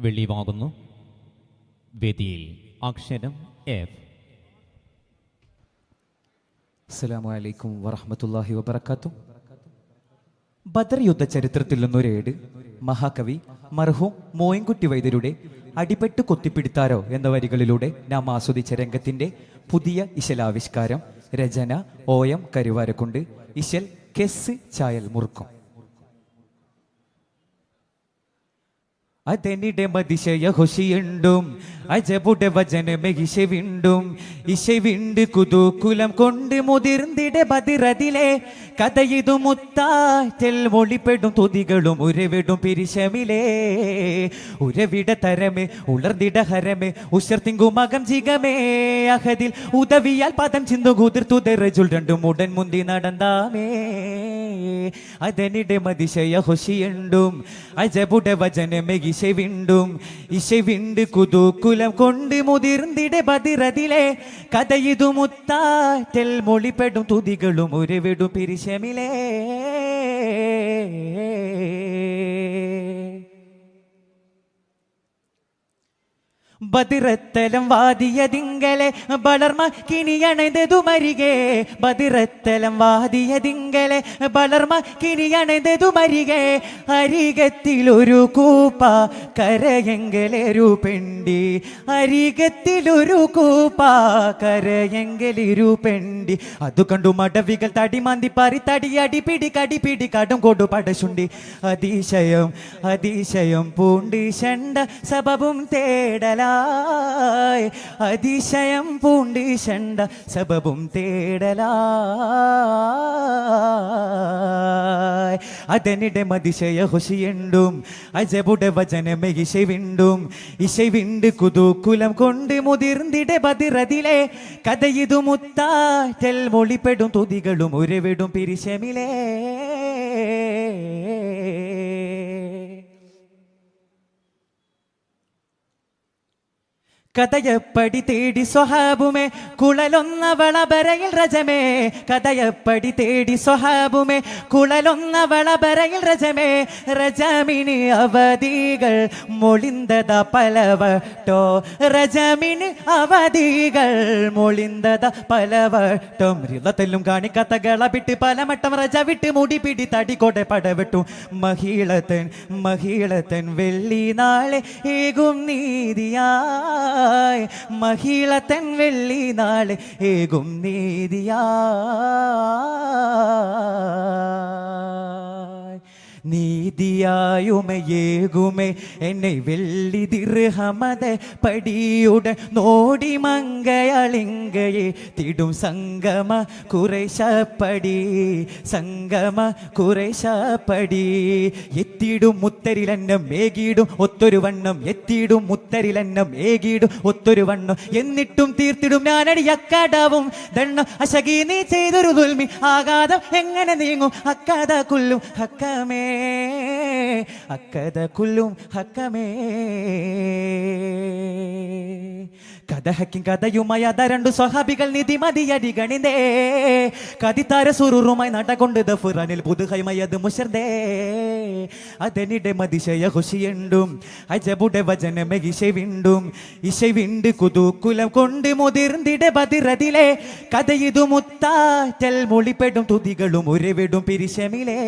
വെള്ളിവാകുന്നു. വേദിയിൽ അക്ഷരം എഫ്. അസ്സലാമു അലൈക്കും വറഹ്മത്തുള്ളാഹി വബറകാതുഹു. ബദർ യുദ്ധ ചരിത്രത്തിൽ നിന്നൊരേട് മഹാകവി മർഹൂം മോയിൻകുട്ടി വൈദ്യരുടെ അടിപെട്ട് കൊത്തിപ്പിടുത്താരോ എന്ന വരികളിലൂടെ നാം ആസ്വദിച്ച രംഗത്തിന്റെ പുതിയ ഇശലാവിഷ്കാരം. രചന OM കരുവാരക്കുണ്ട്. ഇശൽ കെസ് ചായൽ മുറുക്കം. അതെനിടെ മതിശയ ഹൊഷിയുണ്ടും അജബുടെ വചനമെ ഇശവിണ്ടും ഇശവിണ്ട് കുതൂക്കുലം കൊണ്ട് മുതിർന്നിടെ ബദിറതിലെ കഥയിതു മുത്താറ്റൽ മൊളിപ്പെടും തുതികളും ഉരവിടും പിരിശമിലേ ഉരവിട തരമേ ഉളർന്നിട ഹരമേ ഉശർത്തിങ്കു മകം ജിഗമേ അഹദിൽ ഉദവിയാൽ പദം ചിന്തു കുതിർത്തുതരജുൾ രണ്ടും ഉടൻ മുന്തി നടന്നാമേ. അതെനിടെ മതിശയ ഹൊഷിയുണ്ടും അജബുടെ വചനമെ ഇശവിണ്ടും ഇശവിണ്ട് കുതൂക്കുലം കൊണ്ട് മുതിർന്നിടെ ബദിറതിലെ കഥയിതു മുത്താറ്റൽ മൊളിപ്പെടും തുതികളും ഉരവിടും പിരിശമിലേ. ബദിറത്തലം വാദിയതിങ്കലെ ബളർമ കിണിയണതെതു മരികെ ബദിറത്തലം വാദിയതിങ്കലെ ബളർമ കിണിയണതെതു മരികെ അരികത്തിലൊരു കൂപ്പ കരയെങ്കലൊരു പെണ്ടി അരികത്തിലൊരു കൂപ്പ കരയെങ്കലൊരു പെണ്ടി അതു കണ്ടു മടവികൾ തടിമാന്തി പറി തടിയടി പിടി കടിപിടി കടും കൊടു പടശുണ്ടി അതിശയം അതിശയം പൂണ്ടി ഷണ്ട സബബും തേടല അതിശയം പൂണ്ടി ഷണ്ട സബബും തേടലായ്. അതെനിടെ മതിശയ ഹൊഷിയുണ്ടും അജബുടെ വചനമെ ഇശവിണ്ടും ഇശവിണ്ട് കുതൂക്കുലം കൊണ്ട് മുതിർന്നിടെ ബദിറതിലെ കഥയിതു മുത്താറ്റൽ മൊളിപ്പെടും തുതികളും ഉരവിടും പിരിശമിലേ. കഥയപ്പടി തേടി സ്വഹാബുമേ കുളലൊന്ന വളബരയിൽ രജമേ കഥയപ്പടി തേടി സ്വഹാബുമേ കുളലൊന്ന വളബരയിൽ രജമേ രജമിന് അവധികൾ മൊളിന്തത പലവട്ടോ രജമിന് അവധികൾ മൊളിന്തത പലവട്ടം റിളത്തെല്ലും കാണി കഥകള വിട്ട് പലമട്ടം രജ വിട്ട് മുടി പിടി തടികൊടെ പടവിട്ടു മഹിളത്തൻ മഹിളത്തൻ വെള്ളി നാളെ ഏകും നീതിയാ മഹിളത്തൻ വെള്ളി നാളെ ഏകും നീതിയാ. നീതിയായുമയേകുമേ എന്നെ വെള്ളി ദിർഹമത പടിയുടെ നോടി മങ്കയളിങ്കയെ തിടും സംഗമ കുറേശപ്പടി സംഗമ കുറേശപ്പടി എത്തിയിടും മുത്തരിലെന്നം ഏകിടും ഒത്തൊരു വണ്ണം എത്തിയിടും മുത്തരിലെന്നം ഏകിടും ഒത്തൊരു വണ്ണം എന്നിട്ടും തീർത്തിടും ഞാനടി അക്കടാവും ദണ്ണ അശകി നീ ചെയ്തൊരു ദുൽമി ആഘാതം എങ്ങനെ നീങ്ങും അക്കഥ കുല്ലും ഹക്കമേ അക്കഥ കുല്ലും ഹക്കമേ. കഥഹക്കും കഥയുമായി അത രണ്ടു സ്വഹാബികൾ നിധി മതിയടി ഗണിതേ കതിത്താര സുറുറുമായി നടകൊണ്ട് ദഫുറാനിൽ പുതുഹൈമയത് മുഷർദേ. അതെനിടെ മതിശയ ഹുഷിയുണ്ടും അജബുടെ വചനമെ ഇശവിണ്ടും ഇശവിണ്ട് കുതൂക്കുലം കൊണ്ട് മുതിർന്നിടെ ബദിറതിലെ കഥയിതു മുത്താറ്റൽ മൊളിപ്പെടും തുതികളും ഉരവിടും പിരിശമിലേ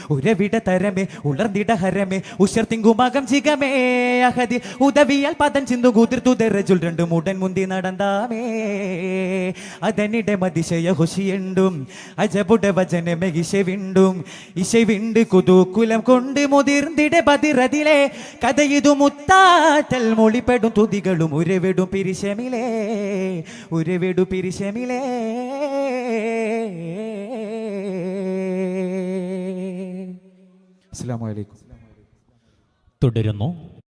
ഉരവിട തരമേ ഉളർന്നിട ഹരമേ ഉശർത്തിങ്കു മകം ജിഗമേ അഹദി ഉദവിയാൽ പദം ചിന്തു കുതിർത്തുതരജുൾ രണ്ടും ഉടൻ മുന്തി നടന്നാമേ. അതെനിടെ മതിശയ ഹുഷിയുണ്ടും അജബുടെ വചനമെ ഇശവിണ്ടും ഇശവിണ്ട് കുതൂക്കുലം കൊണ്ട് മുതിർന്നിടെ ബദിറതിലെ കഥയിതു മുത്താറ്റൽ മൊളിപ്പെടും തുതികളും ഉരവിടും പിരിശമിലേ ഉരവിടു പിരിശമിലേ. അസ്സലാമു അലൈക്കും. തുടരുന്നു